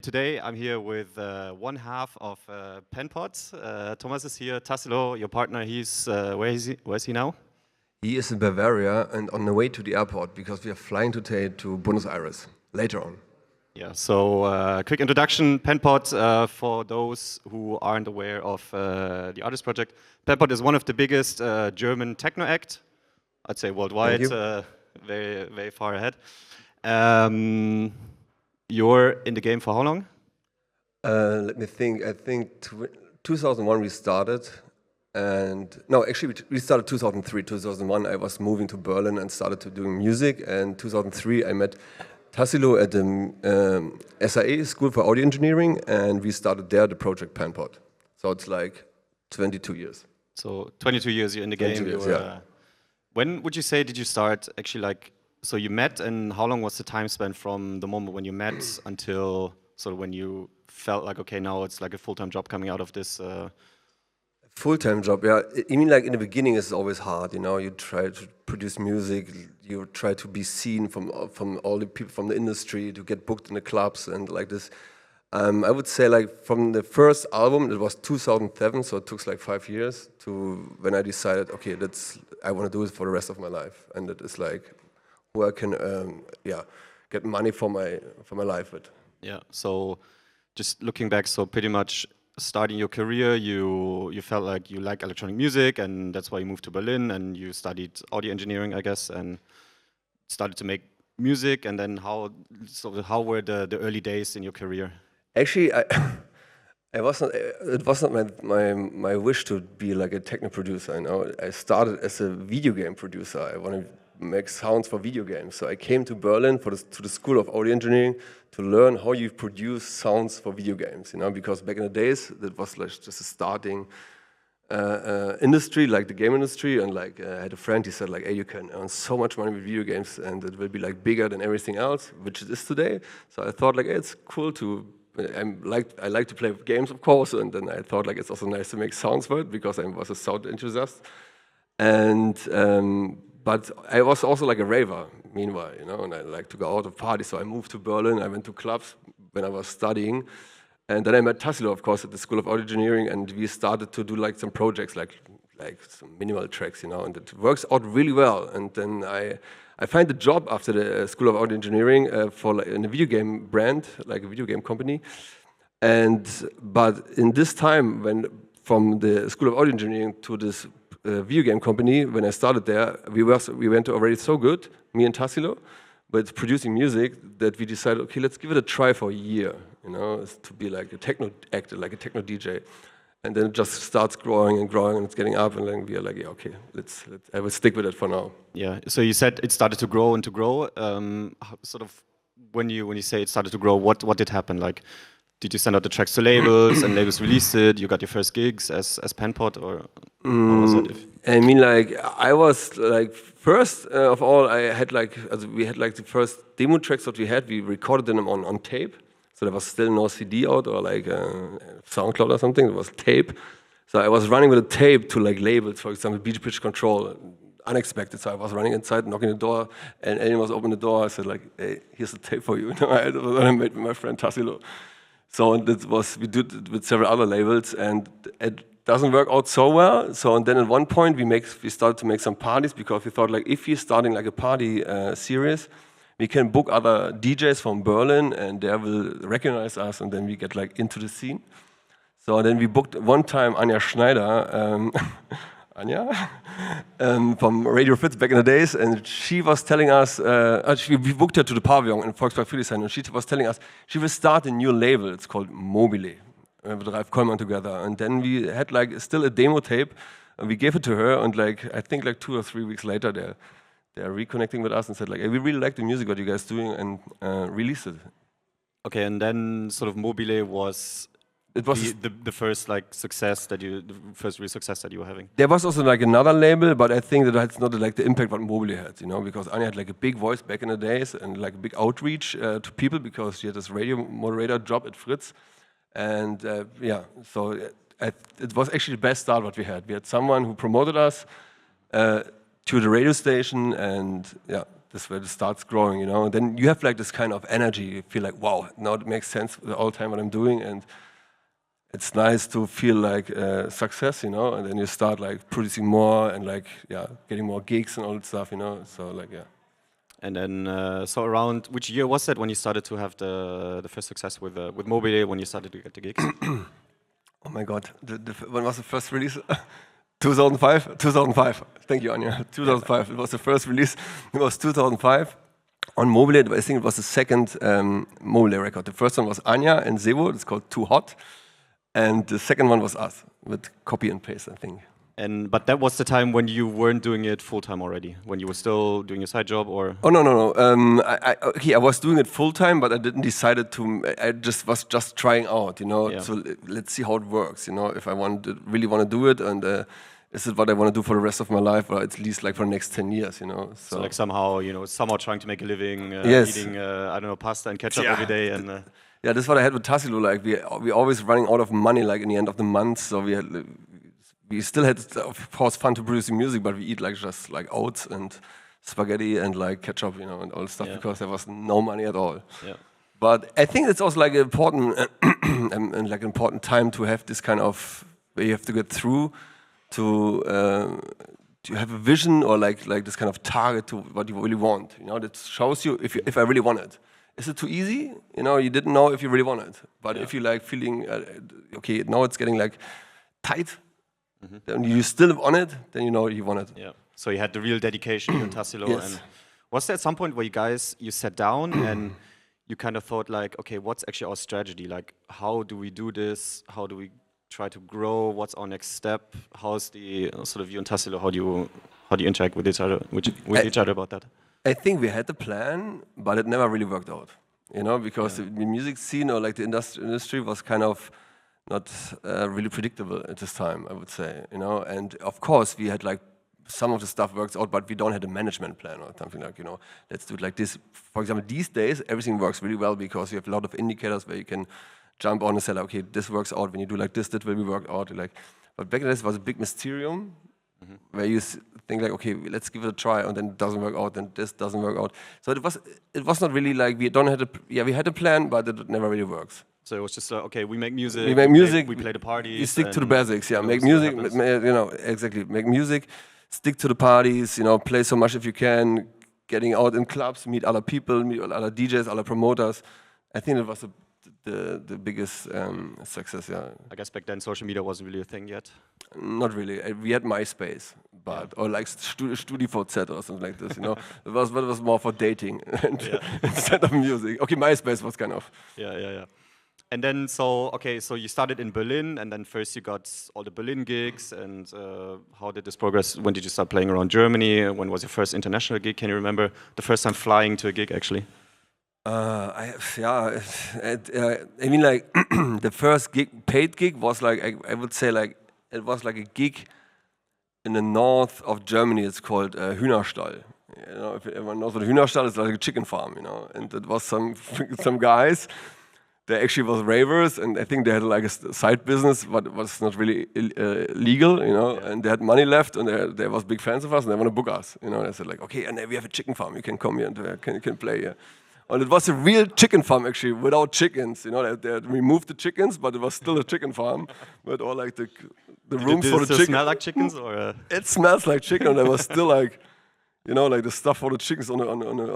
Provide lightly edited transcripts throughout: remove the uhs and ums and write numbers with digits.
Today I'm here with one half of Penpot. Thomas is here. Tassilo, your partner, he's where is he now? He is in Bavaria and on the way to the airport because we are flying today to Buenos Aires later on. Yeah. So quick introduction. Penpot, for those who aren't aware of the artist project, Penpot is one of the biggest German techno act. I'd say worldwide. Very far ahead. You're in the game for how long? Let me think. I think 2001 we started, and no, actually we started 2003. 2001 I was moving to Berlin and started to doing music, and 2003 I met Tassilo at the SAE School for Audio Engineering, and we started there the project Penpot. So it's like 22 years. So 22 years you're in the game. Years, yeah. When would you say did you start actually like? So you met, and how long was the time spent from the moment when you met until sort of when you felt like, okay, now it's like a full-time job coming out of this? Full-time job, yeah. I mean, like in the beginning, it's always hard. You know, you try to produce music, you try to be seen from all the people from the industry, to get booked in the clubs and like this. I would say like from the first album, it was 2007, so it took like 5 years to when I decided, okay, I want to do it for the rest of my life, and it is like where I can get money for my life with. Yeah. So just looking back, so pretty much starting your career, you felt like you like electronic music, and that's why you moved to Berlin and you studied audio engineering, I guess, and started to make music. And then how were the early days in your career? Actually, it was not my wish to be like a techno producer. You know, I started as a video game producer. I want to make sounds for video games. So I came to Berlin to the School of Audio Engineering to learn how you produce sounds for video games. You know, because back in the days that was like just a starting industry, like the game industry. And like I had a friend, he said like, "Hey, you can earn so much money with video games, and it will be like bigger than everything else," which it is today. So I thought like, hey, it's cool to. I like to play games, of course, and then I thought like it's also nice to make sounds for it because I was a sound enthusiast. And but I was also like a raver, meanwhile, you know, and I like to go out of parties. So I moved to Berlin. I went to clubs when I was studying, and then I met Tassilo, of course, at the School of Audio Engineering, and we started to do like some projects, like some minimal tracks, you know, and it works out really well. And then I find a job after the School of Audio Engineering in a video game brand, like a video game company. But in this time, when from the School of Audio Engineering to this video game company, when I started there, we went already so good, me and Tassilo, but producing music that we decided, okay, let's give it a try for a year, you know, to be like a techno actor, like a techno DJ. And then it just starts growing and growing, and it's getting up, and then we are like, yeah, okay, I will stick with it for now. Yeah. So you said it started to grow and to grow. Sort of when you say it started to grow, what did happen? Like, did you send out the tracks to labels and labels released it? You got your first gigs as Penpot, or what was it? I mean, like I was like first of all, we had like the first demo tracks that we had. We recorded them on tape. So there was still no CD out or like SoundCloud or something. It was tape. So I was running with a tape to like labels, for example, Beach Pitch Control, unexpected. So I was running inside, knocking the door, and anyone was opening the door. I said like, "Hey, here's a tape for you." I made with my friend Tassilo. So we did it with several other labels, and it doesn't work out so well. So and then at one point we started to make some parties because we thought like if we're starting like a party series, we can book other DJs from Berlin, and they will recognize us, and then we get like into the scene. So then we booked one time Anja Schneider, Anja, from Radio Fritz back in the days, and she was telling us, we booked her to the Pavillon in Volkspark Friedrichshain, and she was telling us she will start a new label. It's called Mobile, with Ralf Kollmann together. And then we had like still a demo tape, and we gave it to her, and like I think like 2 or 3 weeks later, they're reconnecting with us and said like, hey, we really like the music what you guys doing, and released it. Okay, and then sort of Mobile was the first like success the first real success that you were having. There was also like another label, but I think that it's not like the impact what Mobile had, you know, because Anja had like a big voice back in the days and like a big outreach to people because she had this radio moderator job at Fritz, and so it was actually the best start what we had. We had someone who promoted us to the radio station, and yeah, this is where it starts growing, you know. And then you have like this kind of energy. You feel like, wow, now it makes sense all the time what I'm doing, and it's nice to feel like success, you know. And then you start like producing more and like getting more gigs and all that stuff, you know. So like And then, so around which year was that when you started to have the first success with Mobile, when you started to get the gigs? Oh my God, when was the first release? 2005? 2005. Thank you, Anja. 2005. It was the first release. It was 2005 on Mobile. I think it was the second Mobile record. The first one was Anja and Zevo. It's called Too Hot. And the second one was us with copy and paste, I think. But that was the time when you weren't doing it full time already, when you were still doing your side job, or? Oh no. I was doing it full time, but I didn't decide to. I was just trying out, you know. Yeah. So let's see how it works, you know. If I really want to do it, and is it what I want to do for the rest of my life, or at least like for the next 10 years, you know. So like somehow trying to make a living, yes. eating I don't know, pasta and ketchup every day, and. Yeah, that's what I had with Tassilo. Like we always running out of money, like in the end of the month. So we still had, of course, fun to producing music, but we eat like just like oats and spaghetti and like ketchup, you know, and all stuff because there was no money at all. Yeah. But I think it's also like important and like important time to have this kind of where you have to get through to have a vision or like this kind of target to what you really want. You know, that shows you if I really want it. Is it too easy? You know, you didn't know if you really want it. But if you like feeling okay, now it's getting like tight. Then you still on it, then you know you want it. Yeah. So you had the real dedication, you and Tassilo. Yes. And was there at some point where you sat down and you kind of thought like, okay, what's actually our strategy? Like, how do we do this? How do we try to grow? What's our next step? How's the sort of you and Tassilo? How do you interact with each other about that? I think we had the plan, but it never really worked out. You know, because the music scene or like the industry was kind of not really predictable at this time, I would say, you know. And of course, we had like some of the stuff works out, but we don't have a management plan or something like, you know, let's do it like this. For example, these days, everything works really well because you have a lot of indicators where you can jump on and say, like, okay, this works out. When you do like this, that will work out. Like, but back then, it was a big mysterium where you think like, okay, let's give it a try, and then it doesn't work out, then this doesn't work out. So it was not really like we had a plan, but it never really works. So it was just okay, we make music. We play the parties. You stick to the basics, make music. You know, exactly. Make music, stick to the parties. You know, play so much if you can. Getting out in clubs, meet other people, meet other DJs, other promoters. I think it was the biggest success. Yeah. I guess back then social media wasn't really a thing yet. Not really. We had MySpace, but or like StudiVZ or something like this. You know, it was more for dating instead of music. Okay, MySpace was kind of. Yeah. And then, so you started in Berlin, and then first you got all the Berlin gigs, and how did this progress? When did you start playing around Germany? When was your first international gig? Can you remember the first time flying to a gig, actually? I mean, like, the first paid gig was like, I would say like, it was like a gig in the north of Germany. It's called Hühnerstall. You know, if everyone knows what a Hühnerstall is, like a chicken farm, you know, and it was some guys. They actually was ravers, and I think they had like a side business, but it was not really legal, you know. And they had money left, and they was big fans of us, and they want to book us, you know. They said like, okay, and we have a chicken farm, you can come here and you can play here. And it was a real chicken farm actually, without chickens, you know. They had removed the chickens, but it was still a chicken farm with all like the rooms for the chickens. Did it smell like chickens, or? It smells like chicken, and there was still like, you know, like the stuff for the chickens on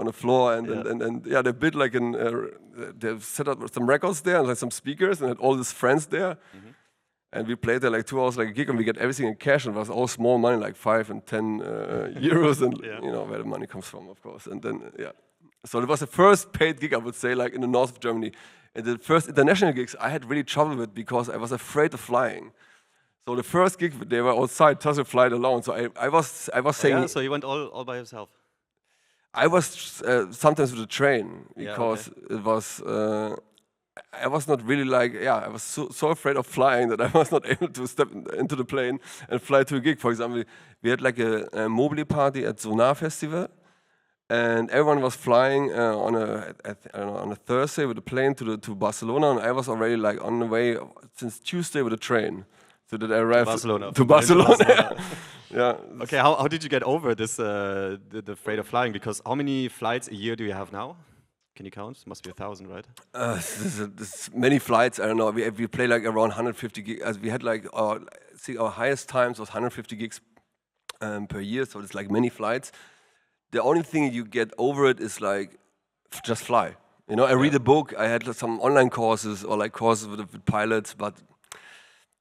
the floor, and they built like they set up some records there and like some speakers and had all these friends there, and we played there like 2 hours like a gig, and we get everything in cash, and it was all small money, like 5 and 10 euros, and you know where the money comes from, of course, and then so it was the first paid gig, I would say, like in the north of Germany, and the first international gigs I had really trouble with because I was afraid of flying. So the first gig, they were outside, Tassilo flight alone. So I was saying. Yeah, so you went all by yourself. I was sometimes with the train because it was. I was not really like I was so afraid of flying that I was not able to step into the plane and fly to a gig. For example, we had like a mobile party at Sonar Festival, and everyone was flying on a Thursday with a plane to Barcelona, and I was already like on the way since Tuesday with a train. So that I arrived Barcelona. to Barcelona. Yeah. Okay, how did you get over this, the freight of flying? Because how many flights a year do you have now? Can you count? Must be 1,000, right? There's many flights. I don't know. We play like around 150 gigs. As we had like I think our highest times was 150 gigs per year. So it's like many flights. The only thing you get over it is like just fly. You know, I read a book. I had some online courses or like courses with pilots, but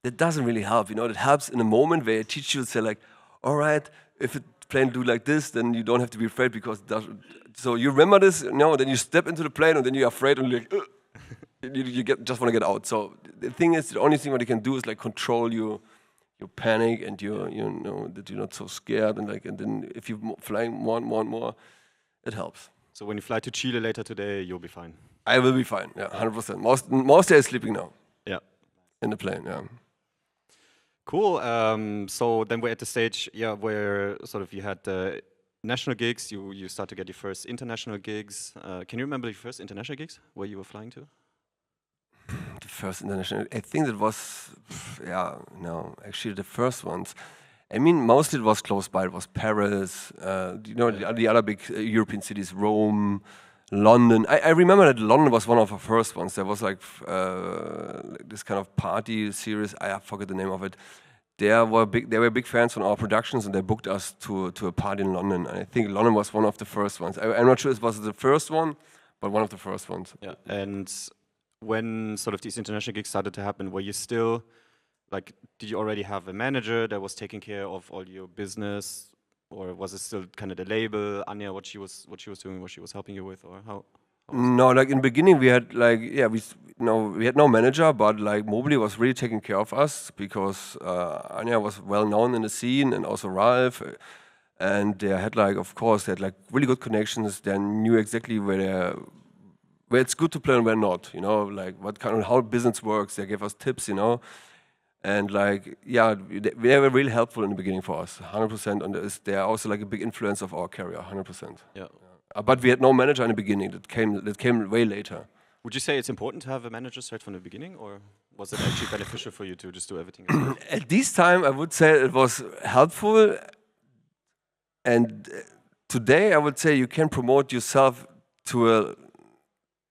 that doesn't really help. You know, it helps in a moment where I teach you, say like, all right, if a plane do like this, then you don't have to be afraid because it doesn't. So you remember this, you know, then you step into the plane and then you're afraid and you're like, you just want to get out. So the thing is, the only thing what you can do is like control your panic and you know that you're not so scared and then if you're flying more and more, it helps. So when you fly to Chile later today, you'll be fine. I will be fine. Yeah, 100%. Most days sleeping now. Yeah. In the plane. Yeah. Cool. So then we're at the stage, where sort of you had national gigs. You start to get your first international gigs. Can you remember your first international gigs where you were flying to? The first international, I think that was, actually the first ones. I mean, mostly it was close by. It was Paris, the other big European cities, Rome, London. I remember that London was one of the first ones. There was like this kind of party series. I forget the name of it. They were big fans on our productions, and they booked us to a party in London. And I think London was one of the first ones. I'm not sure it was the first one, but one of the first ones. Yeah. And when sort of these international gigs started to happen, were you still like, did you already have a manager that was taking care of all your business, or was it still kind of the label, Anja, what she was doing, what she was helping you with, or how no, like in the beginning we had like we had no manager, but like Mobley was really taking care of us because Anja was well known in the scene, and also Ralph, and they had like, of course, they had like really good connections. They knew exactly where it's good to play and where not, you know, like what kind of how business works. They gave us tips, you know. And like, they were really helpful in the beginning for us, 100%. And they are also like a big influence of our career, 100%. Yeah. But we had no manager in the beginning. That came way later. Would you say it's important to have a manager straight from the beginning, or was it actually beneficial for you to just do everything yourself? At this time, I would say it was helpful. And today, I would say you can promote yourself to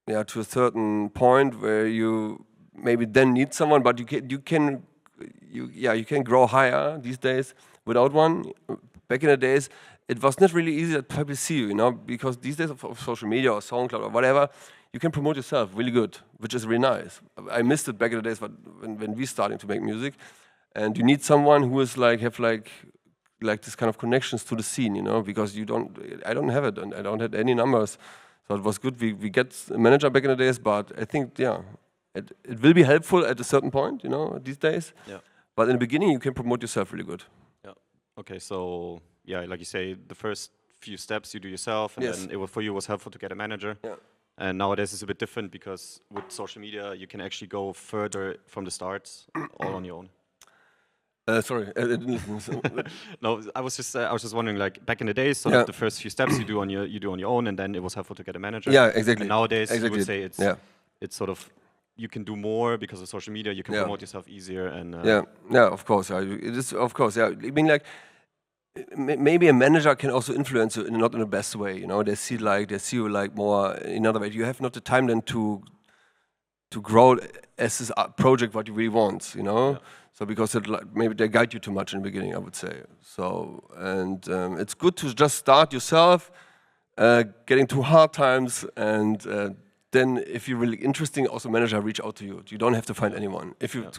a certain point where you maybe then need someone, but you can grow higher these days without one. Back in the days, it was not really easy that people see you, you know, because these days of social media or SoundCloud or whatever, you can promote yourself really good, which is really nice. I missed it back in the days when we starting to make music, and you need someone who is like have this kind of connections to the scene, you know, because I don't have it, and I don't have any numbers, so it was good. We get a manager back in the days, but I think it will be helpful at a certain point, you know, these days. Yeah. But in the beginning, you can promote yourself really good. Yeah. Okay. So like you say, the first few steps you do yourself, and then for you it was helpful to get a manager. Yeah. And nowadays it's a bit different because with social media you can actually go further from the start, all on your own. Sorry. No, I was just wondering, like back in the days, sort of the first few steps you do on your own, and then it was helpful to get a manager. Yeah, exactly. And nowadays you would say it's sort of, you can do more because of social media. You can promote yourself easier, and of course. It is, of course. Yeah, I mean, like maybe a manager can also influence you, not in the best way. You know, they see you like more in another way. You have not the time then to grow as this project what you really want. You know. Yeah. So because maybe they guide you too much in the beginning, I would say. So and it's good to just start yourself, getting through hard times, and then if you're really interesting, also manager reach out to you. You don't have to find anyone. If you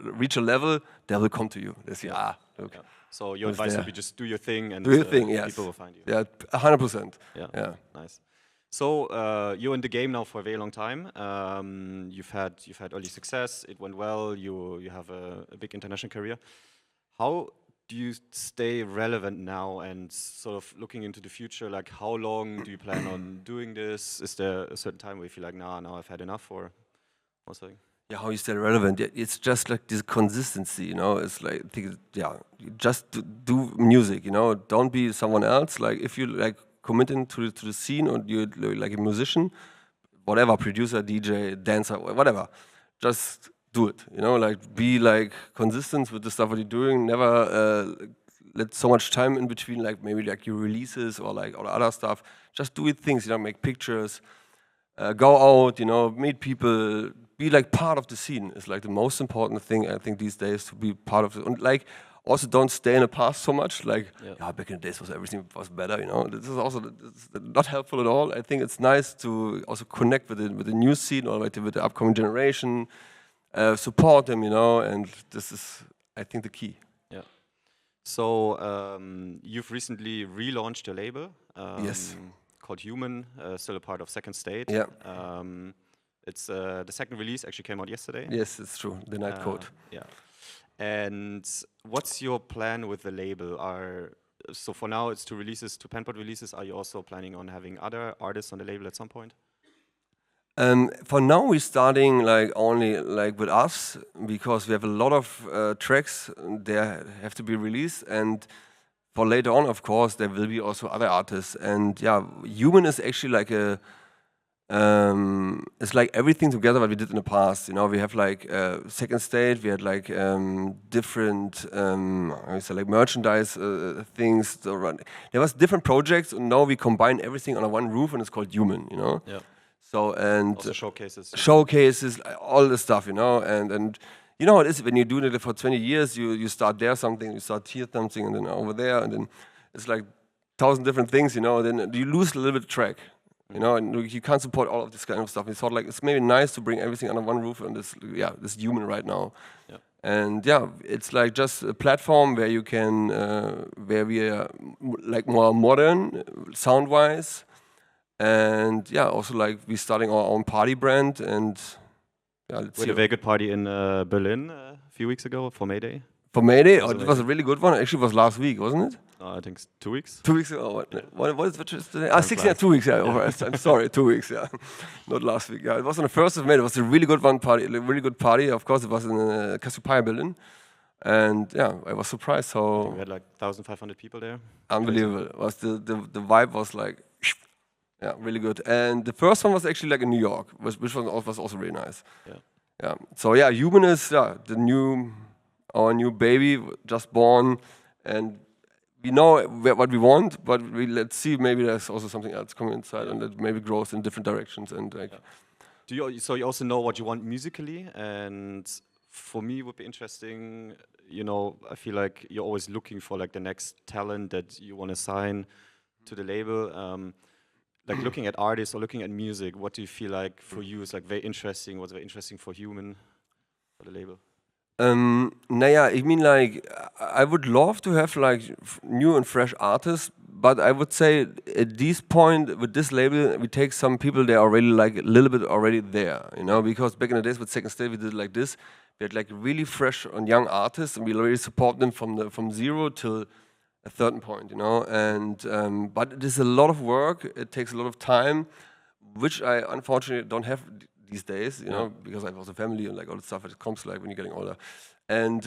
reach a level, they will come to you. They say, look. Yeah. So your advice would be just do your thing, and people will find you. Yeah, 100%. Yeah. Nice. So you're in the game now for a very long time. You've had early success. It went well. You have a big international career. How do you stay relevant now, and sort of looking into the future? Like, how long do you plan on doing this? Is there a certain time where you feel like, now I've had enough, or something? Yeah, how you stay relevant? It's just like this consistency, you know. It's like, just do music, you know. Don't be someone else. Like, if you like committing to the scene, or you're like a musician, whatever, producer, DJ, dancer, whatever, just do it. You know, like be like consistent with the stuff that you're doing. Never let so much time in between, like maybe like your releases or like all other stuff. Just do it things. You know, make pictures, go out. You know, meet people. Be like part of the scene is like the most important thing I think these days, to be part of it. And like also don't stay in the past so much. Like back in the days was everything was better. You know, this is also not helpful at all. I think it's nice to also connect with the new scene or with the upcoming generation, support them. You know, and this is I think the key. Yeah. So you've recently relaunched your label. Yes. Called Human, still a part of Second State. Yeah. It's the second release actually came out yesterday. Yes, it's true. The Night Code. Yeah. And what's your plan with the label? So for now it's 2 releases, 2 Penpot releases. Are you also planning on having other artists on the label at some point? For now, we're starting like only like with us, because we have a lot of tracks that have to be released, and for later on, of course, there will be also other artists. And yeah, Human is actually like it's like everything together what we did in the past. You know, we have like Second State, we had like different I say like merchandise things. There was different projects, and now we combine everything under one roof, and it's called Human. You know. Yeah. So and also showcases, all the stuff, you know, and you know what it is when you're doing it for 20 years, you start there something, you start here something, and then over there, and then it's like 1,000 different things, you know. Then you lose a little bit of track, you know, and you can't support all of this kind of stuff. It's sort of like it's maybe nice to bring everything under one roof, and this Human right now. Yeah. And yeah, it's like just a platform where you can, where we are like more modern, sound-wise. And yeah, also like we're starting our own party brand, and yeah, let's see. We had a very good party in Berlin a few weeks ago for May Day. For May Day? Oh, it was a really good one. Actually, it was last week, wasn't it? I think 2 weeks. 2 weeks ago. What is today? 16, 2 weeks. Yeah, I'm sorry, 2 weeks. Yeah, not last week. Yeah, it was on the 1st of May. It was a really good party. A really good party. Of course, it was in Cassiopeia, Berlin. And yeah, I was surprised how we had like 1,500 people there. Unbelievable. It was the vibe was like. Yeah, really good. And the first one was actually like in New York, which was also really nice. Yeah. Yeah. So yeah, Human is our new baby, just born, and we know what we want, but let's see. Maybe there's also something else coming inside, and that maybe grows in different directions. And like, so you also know what you want musically, and for me, it would be interesting. You know, I feel like you're always looking for like the next talent that you want to sign to the label. Like looking at artists or looking at music, what do you feel like for you is like very interesting? What's very interesting for Human, for the label? Naja, I mean, like, I would love to have like new and fresh artists, but I would say at this point with this label, we take some people that are already like a little bit already there, you know, because back in the days with Second State, we did like this. We had like really fresh and young artists, and we already support them from zero till a certain point, you know, and but it is a lot of work. It takes a lot of time, which I unfortunately don't have these days, you know, because I have also family and like all the stuff that comes like when you're getting older. And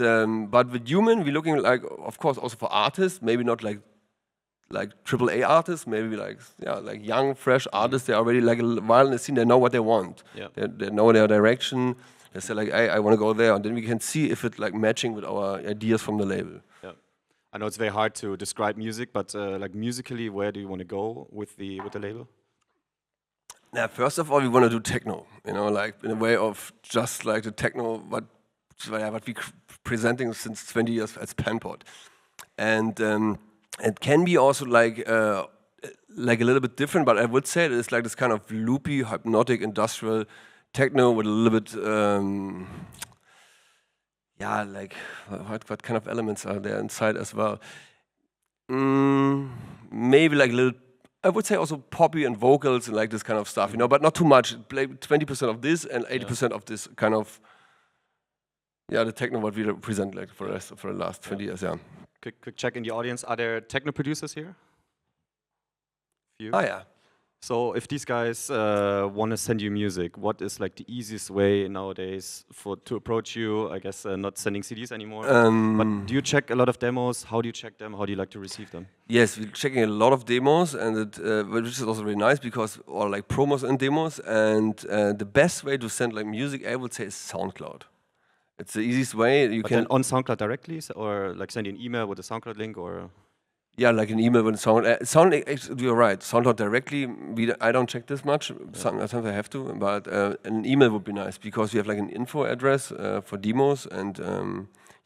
but with Human, we're looking like, of course, also for artists, maybe not like AAA artists, maybe like young, fresh artists. They're already like a while in the scene. They know what they want. Yeah. They know their direction. They say like, I want to go there, and then we can see if it's like matching with our ideas from the label. Yeah. I know it's very hard to describe music, but like musically, where do you want to go with the label? Now, first of all, we want to do techno, you know, like in a way of just like the techno what we presenting since 20 years as Penpot, and it can be also like a little bit different, but I would say it's like this kind of loopy, hypnotic, industrial techno with a little bit. Yeah, like what kind of elements are there inside as well? Maybe like a little, I would say also poppy and vocals and like this kind of stuff, you know, but not too much. Like 20% of this and 80% of this kind of, the techno what we represent like for the last 20 years, yeah. Quick check in the audience. Are there techno producers here? Few? Ah, yeah. So if these guys want to send you music, what is like the easiest way nowadays to approach you? I guess not sending CDs anymore. But do you check a lot of demos? How do you check them? How do you like to receive them? Yes, we're checking a lot of demos, and which is also really nice because like promos and demos. And the best way to send like music, I would say, is SoundCloud. It's the easiest way. You But can then on SoundCloud directly, or like send you an email with a SoundCloud link, or yeah, like an email with you're right. SoundCloud directly. I don't check this much. Sometimes I have to, but an email would be nice because we have like an info address for demos, and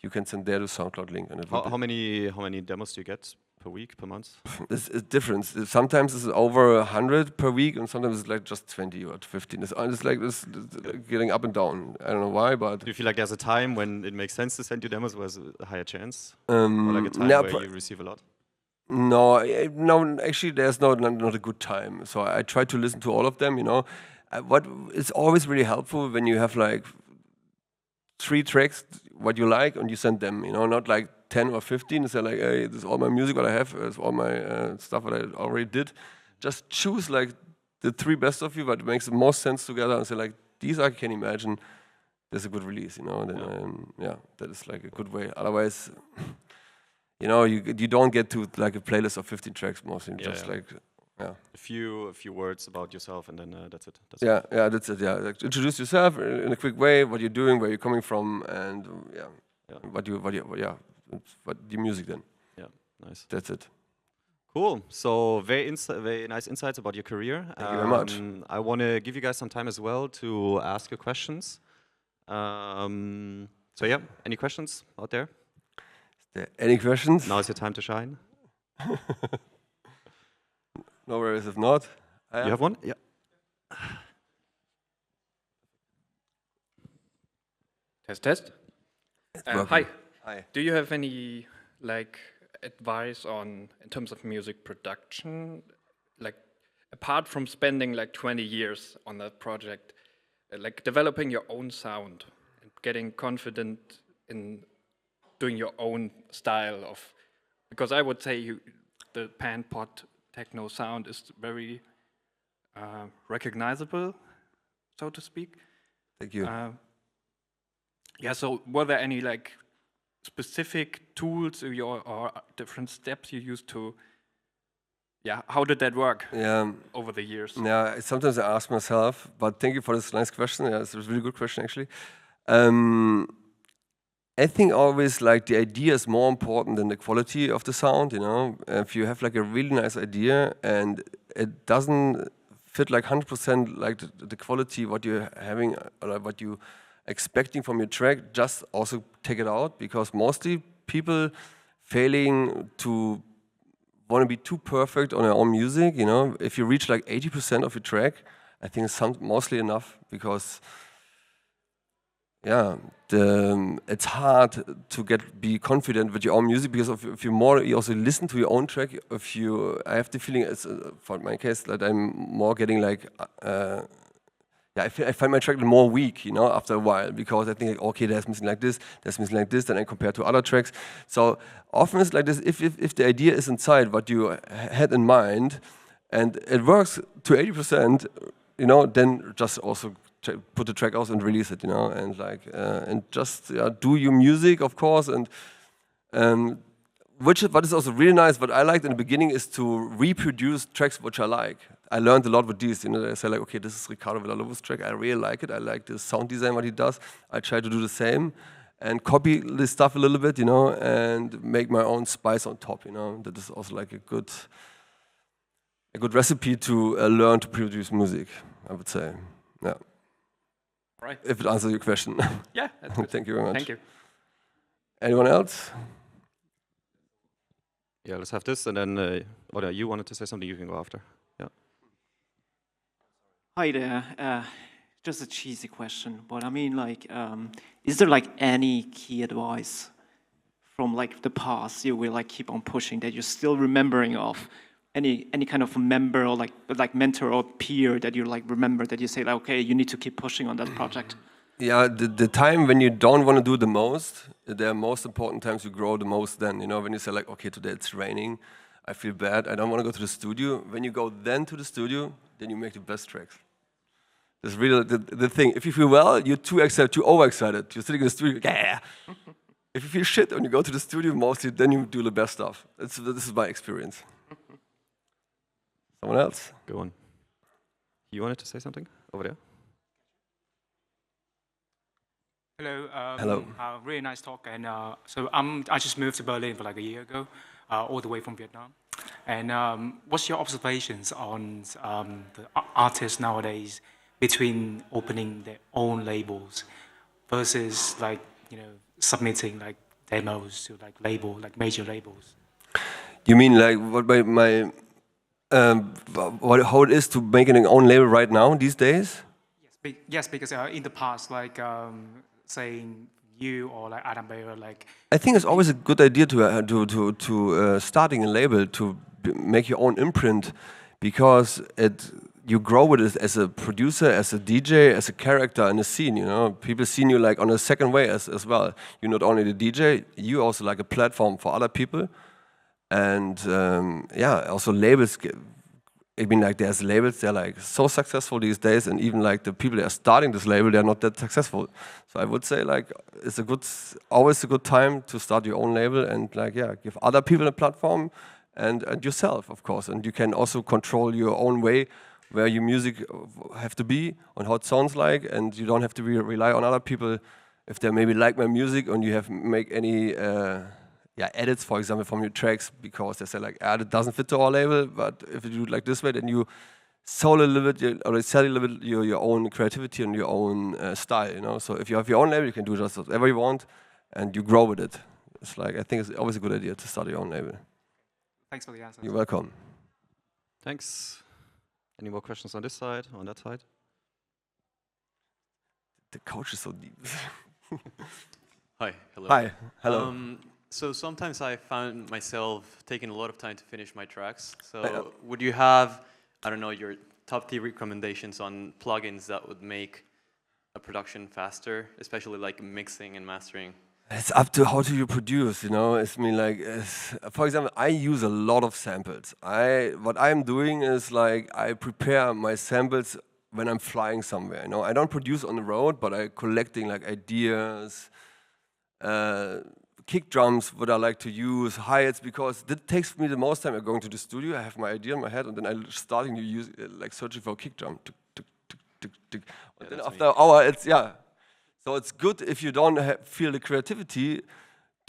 you can send there to SoundCloud link. And how many demos do you get per week, per month? it's different. Sometimes it's over 100 per week, and sometimes it's like just 20 or 15. It's like this getting up and down. I don't know why, but Do you feel like there's a time when it makes sense to send you demos where there's a higher chance, or like a time where you receive a lot? No, no. Actually, there's not a good time. So I try to listen to all of them. What it's always really helpful when you have like 3 tracks what you like and you send them. Not like 10 or 15. Say like, hey, this is all my music what I have. It's all my stuff what I already did. Just choose like the 3 best of you, but makes the most sense together, and say like, these I can imagine. There's a good release. Then that is like a good way. Otherwise. You don't get to like a playlist of 15 tracks mostly. A few words about yourself, and then that's it. That's it. Yeah, like, introduce yourself in a quick way. What you're doing, where you're coming from, and what the music then. Yeah, nice. That's it. Cool. So very nice insights about your career. Thank you very much. I want to give you guys some time as well to ask your questions. So yeah, any questions out there? Any questions? Now is your time to shine. No worries if not. You have one? Yeah. Test. Hi. Hi. Do you have any advice in terms of music production, like apart from spending like 20 years on that project, like developing your own sound and getting confident in doing your own style of, because I would say the pan-pot techno sound is very recognizable, so to speak. Thank you. So were there any like specific tools or different steps you used to, how did that work over the years? Yeah, sometimes I ask myself, but thank you for this nice question. Yeah, it's a really good question actually. I think always like the idea is more important than the quality of the sound. If you have like a really nice idea and it doesn't fit like 100% like the quality what you're having or what you expecting from your track, just also take it out, because mostly people failing to want to be too perfect on their own music. If you reach like 80% of your track, I think it's mostly enough, because it's hard to be confident with your own music, because if you also listen to your own track. I have the feeling, it's for my case, that I'm more getting like, I find my track more weak, after a while, because I think like, okay, there's missing like this, then I compare to other tracks. So often it's like this: if the idea is inside what you had in mind, and it works to 80%, then just also put the track out and release it, and like and just do your music, of course, and what is also really nice. What I liked in the beginning is to reproduce tracks which I like. I learned a lot with these. I say like, okay, this is Ricardo Villalobos' track. I really like it. I like the sound design what he does. I try to do the same and copy this stuff a little bit, and make my own spice on top. That is also like a good recipe to learn to produce music, I would say. Yeah. Right. If it answers your question. Yeah, that's good. Thank you very much. Thank you. Anyone else? Yeah, let's have this, and then Oda, you wanted to say something, you can go after. Yeah. Hi there. Just a cheesy question, but I mean, like, is there like any key advice from like the past you will like keep on pushing that you're still remembering of? Any kind of member or like mentor or peer that you like remember that you say like, okay, you need to keep pushing on that project? Yeah, the time when you don't want to do the most, there are most important times you grow the most then. When you say like, okay, today it's raining, I feel bad, I don't want to go to the studio. When you go then to the studio, then you make the best tracks. That's really the thing. If you feel well, you're too overexcited. You're sitting in the studio, yeah. If you feel shit when you go to the studio, mostly then you do the best stuff. This is my experience. Someone else? Go on. You wanted to say something over there? Hello. Hello. Really nice talk. And so I just moved to Berlin for like a year ago, all the way from Vietnam. And what's your observations on the artists nowadays between opening their own labels versus like submitting like demos to like major labels? You mean like how it is to make an own label right now these days? Yes, because in the past, like saying you or like Adam Bayer, like I think it's always a good idea to starting a label to make your own imprint, because you grow with it as a producer, as a DJ, as a character in a scene. You know, people see you like on a second way as well. You're not only the DJ, you also like a platform for other people, and yeah, also labels. I mean, like there's labels, they're like so successful these days, and even like the people that are starting this label, they're not that successful. So I would say like it's always a good time to start your own label and like give other people a platform and yourself, of course. And you can also control your own way where your music have to be and how it sounds like, and you don't have to rely on other people if they maybe like my music and you have make any edits, for example, from your tracks, because they say like, it doesn't fit to our label, but if you do it like this way, then you sell a little bit, or sell a little bit your own creativity and your own style, you know. So if you have your own label, you can do just whatever you want, and you grow with it. It's like, I think it's always a good idea to start your own label. Thanks for the answer. You're welcome. Thanks. Any more questions on this side, on that side? The couch is so deep. Hi. Hello. Hi. Hello. So sometimes I found myself taking a lot of time to finish my tracks. So would you have, I don't know, your top 3 recommendations on plugins that would make a production faster, especially like mixing and mastering? It's up to how do you produce, you know. It's mean like, for example, I use a lot of samples. What I'm doing is like I prepare my samples when I'm flying somewhere. You know, I don't produce on the road, but I'm collecting like ideas, kick drums, what I like to use, hi-hats, because that takes me the most time. I'm going to the studio, I have my idea in my head, and then I'm starting to use like searching for a kick drum. And then after an hour, it's So it's good if you don't feel the creativity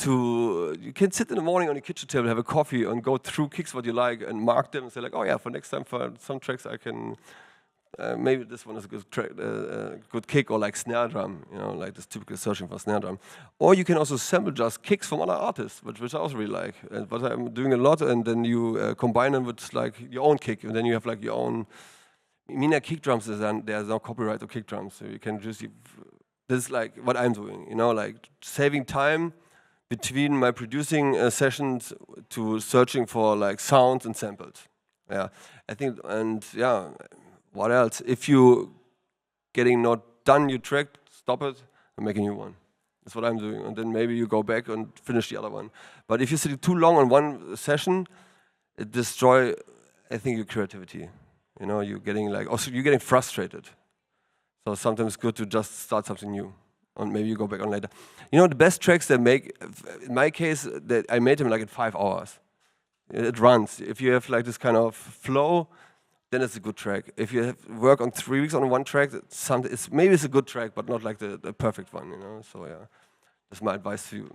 you can sit in the morning on your kitchen table, have a coffee, and go through kicks what you like, and mark them, and say like, oh yeah, for next time for some tracks I can. Maybe this one is a good kick, or like snare drum, you know, like this typical searching for snare drum. Or you can also sample just kicks from other artists, which I also really like. But I'm doing a lot, and then you combine them with like your own kick, and then you have like your own. I mean, kick drums there's no copyright of kick drums, so you can just. This is like what I'm doing, you know, like saving time between my producing sessions to searching for like sounds and samples. Yeah, I think, and yeah. What else? If you getting not done your track, stop it and make a new one. That's what I'm doing. And then maybe you go back and finish the other one. But if you sit too long on one session, it destroys, I think, your creativity. You know, you're getting frustrated. So sometimes it's good to just start something new. And maybe you go back on later. You know, the best tracks they make, in my case, that I made them like in 5 hours. It runs. If you have like this kind of flow, then it's a good track. If you work on 3 weeks on one track, maybe it's a good track, but not like the perfect one, you know. So yeah, that's my advice to you.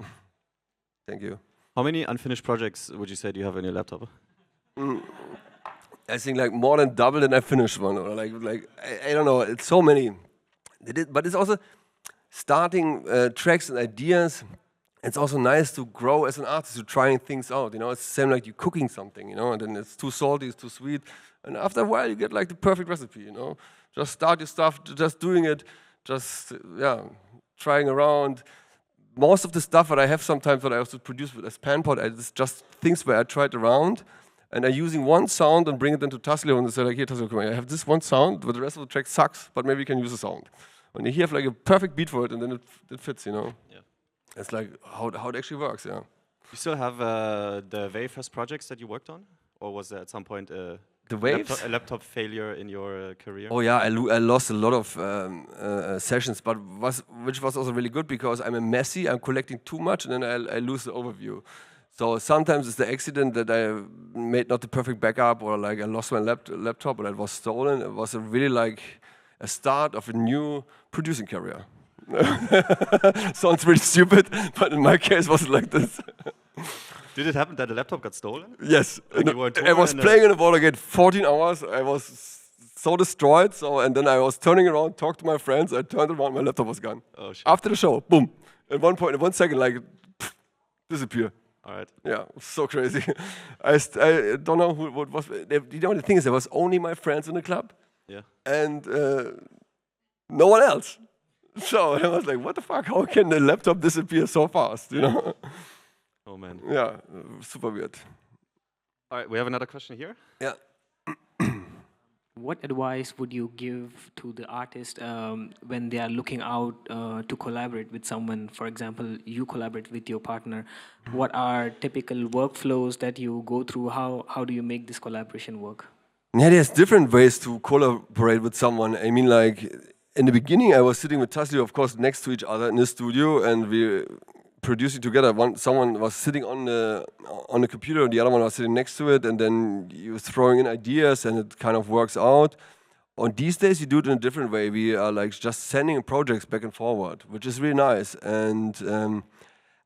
Thank you. How many unfinished projects would you say do you have on your laptop? I think like more than double than I finished one, or like I don't know. It's so many. But it's also starting tracks and ideas. It's also nice to grow as an artist, to trying things out. You know, it's the same like you cooking something. You know, and then it's too salty, it's too sweet. And after a while, you get like the perfect recipe, you know. Just start your stuff, just doing it, just, trying around. Most of the stuff that I have sometimes that I also produce with as Panpot, it's just things where I tried around, and I'm using one sound and bring it into Tassilo and say like, here, Tassilo, come on, I have this one sound, but the rest of the track sucks, but maybe you can use a sound. And you have like a perfect beat for it, and then it fits, you know. Yeah. It's like how it actually works, yeah. You still have the very first projects that you worked on? Or was there at some point a laptop failure in your career? Oh yeah, I lost a lot of sessions, but which was also really good because I'm a messy. I'm collecting too much, and then I lose the overview. So sometimes it's the accident that I made not the perfect backup, or like I lost my laptop, or it was stolen. It was really like a start of a new producing career. Sounds really stupid, but in my case, it was like this. Did it happen that the laptop got stolen? Yes, And you were I was torn playing in the Boulder Gate 14 hours. I was so destroyed. And then I was turning around, talked to my friends. I turned around, my laptop was gone. Oh, shit. After the show, boom. At one point, in 1 second, like disappear. All right. Yeah, it was so crazy. I don't know what was. The thing is, there was only my friends in the club, Yeah. and no one else. So I was like, what the fuck? How can the laptop disappear so fast? You know? Oh man. Yeah, super weird. All right, we have another question here. Yeah. What advice would you give to the artist when they are looking out to collaborate with someone? For example, you collaborate with your partner. What are typical workflows that you go through? How do you make this collaboration work? Yeah, there's different ways to collaborate with someone. I mean, like, in the beginning, I was sitting with Tassilo, of course, next to each other in the studio, and we producing together. Someone was sitting on the computer, and the other one was sitting next to it, and then you throwing in ideas, and it kind of works out. On these days, you do it in a different way. We are like just sending projects back and forward, which is really nice. And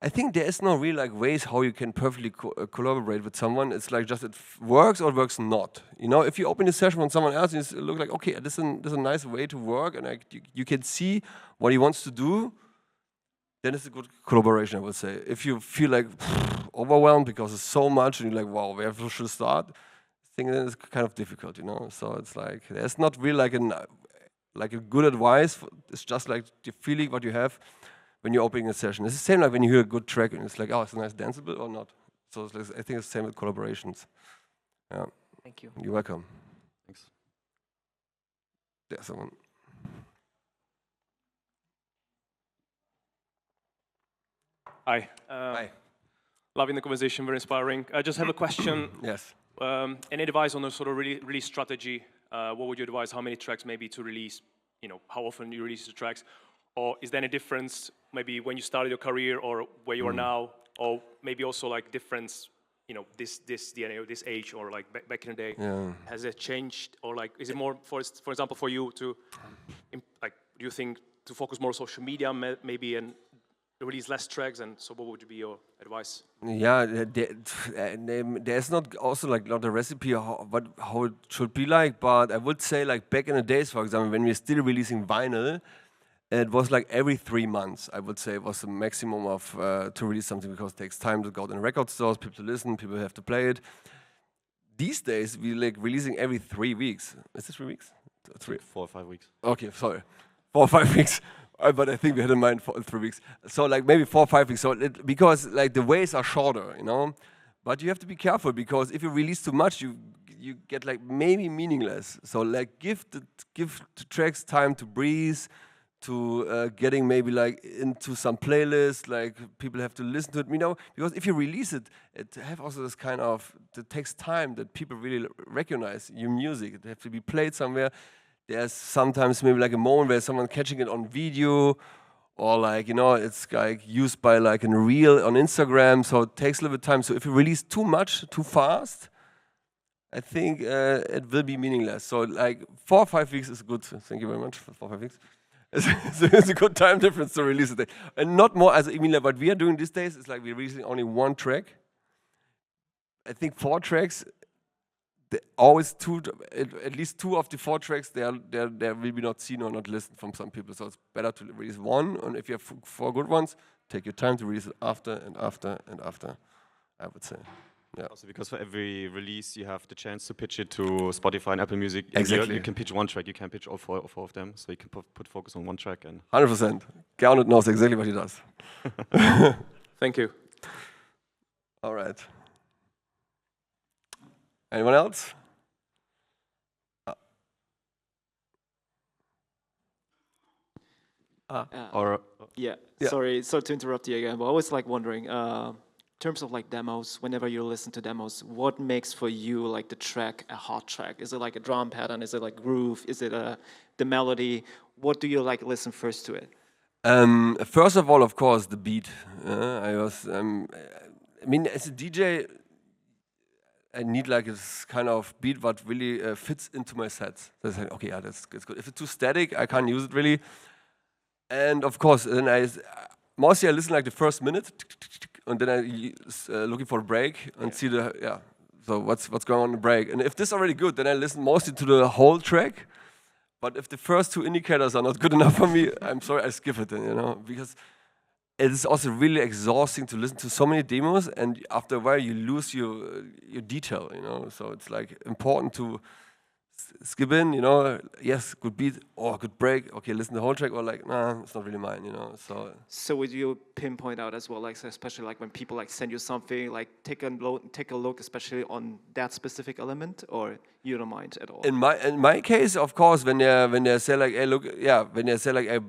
I think there is no real like ways how you can perfectly collaborate with someone. It's like just it works or it works not. You know, if you open a session with someone else, and you look like, okay, this is a nice way to work, and like you can see what he wants to do, then it's a good collaboration, I would say. If you feel like overwhelmed because it's so much, and you're like, wow, where should I start? I think then it's kind of difficult, you know. So it's like there's not really like a good advice. It's just like the feeling what you have when you're opening a session. It's the same like when you hear a good track and it's like, oh, it's a nice danceable or not. So it's like, I think it's the same with collaborations. Yeah. Thank you. You're welcome. Thanks. There's someone. Hi. Hi. Loving the conversation, very inspiring. I just have a question. Yes. Any advice on a sort of release strategy? What would you advise? How many tracks maybe to release? You know, how often you release the tracks? Or is there any difference maybe when you started your career or where you are now? Or maybe also like difference, you know, this DNA or this age or like back in the day? Yeah. Has it changed? Or like, is it more, for example, for you to, like, do you think to focus more on social media maybe and release less tracks? And so what would be your advice? Yeah, there's not also like not a recipe how it should be like, but I would say like back in the days, for example, when we were still releasing vinyl, it was like every 3 months, I would say, was the maximum of to release something because it takes time to go to the record stores, people to listen, people have to play it. These days, we like releasing every 3 weeks. Is it 3 weeks? 3, 4 or 5 weeks. Okay, sorry, 4 or 5 weeks. But I think we had in mind 3 weeks. So like maybe 4 or 5 weeks. So because like the ways are shorter, you know. But you have to be careful because if you release too much, you get like maybe meaningless. So like give the tracks time to breathe, to getting maybe like into some playlist. Like people have to listen to it, you know. Because if you release it, it have also this kind of it takes time that people really recognize your music. It has to be played somewhere. There's sometimes maybe like a moment where someone catching it on video or like, you know, it's like used by like in reel on Instagram. So it takes a little bit of time. So if you release too much, too fast, I think it will be meaningless. So like 4 or 5 weeks is good. Thank you very much for 4 or 5 weeks. It's a good time difference to release it. And not more, as I mean, like what we are doing these days is like we're releasing only 1 track. I think 4 tracks. Always at least 2 of the 4 tracks they will be not seen or not listened from some people. So it's better to release 1, and if you have 4 good ones, take your time to release it after and after and after, I would say. Yeah. Also because for every release you have the chance to pitch it to Spotify and Apple Music. Exactly. You can pitch 1 track, you can pitch all 4 of them, so you can put focus on 1 track. And 100%. Gernot knows exactly what he does. Thank you. All right. Anyone else? Yeah. Yeah. Sorry to interrupt you again, but I was like wondering, in terms of like demos, whenever you listen to demos, what makes for you like the track a hot track? Is it like a drum pattern? Is it like groove? Is it the melody? What do you like listen first to it? First of all, of course, the beat. I mean, as a DJ, I need like this kind of beat what really fits into my sets. That's like, okay, yeah, that's good. If it's too static, I can't use it really. And of course, then mostly I listen like the first minute, and then I looking for a break and see so what's going on in the break. And if this is already good, then I listen mostly to the whole track. But if the first two indicators are not good enough for me, I'm sorry, I skip it, because it is also really exhausting to listen to so many demos, and after a while you lose your detail, So it's like important to skip in, yes, good beat, or good break, okay, listen to the whole track, or like, nah, it's not really mine, So would you pinpoint out as well, like especially like when people like send you something, like take a look, especially on that specific element, or you don't mind at all? In my case, of course, when they say like, hey, look, when they say like, hey,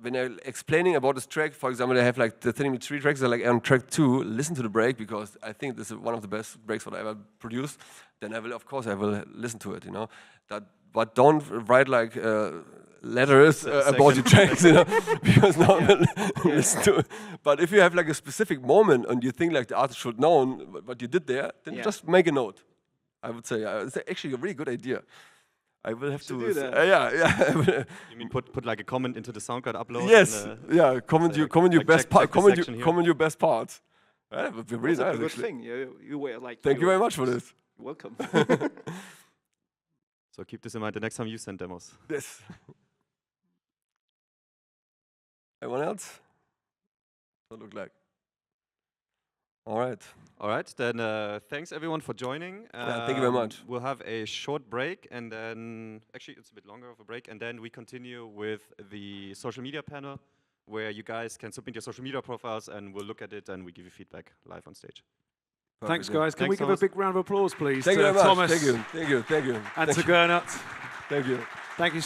when they're explaining about this track, for example, they have like the 3 tracks, they're like on track 2, listen to the break because I think this is one of the best breaks what I ever produced. Then I will listen to it, but don't write like letters about your tracks, because no one will listen to it. But if you have like a specific moment and you think like the artist should know what you did there, then just make a note. I would say it's actually a really good idea. I will have to do that. Yeah. You mean put like a comment into the SoundCloud upload? Yes. Comment your best part. Comment your best parts. That would be really nice. That's a good thing. You were like. Thank you very much for this. You're welcome. So keep this in mind the next time you send demos. Yes. Anyone else? What look like? All right. All right, then thanks everyone for joining. Thank you very much. We'll have a short break, and then actually it's a bit longer of a break, and then we continue with the social media panel, where you guys can submit your social media profiles, and we'll look at it and we give you feedback live on stage. Thanks, guys. Can we give a big round of applause, please, to Thomas? Thank you. And to Gernot. Thank you. Thank you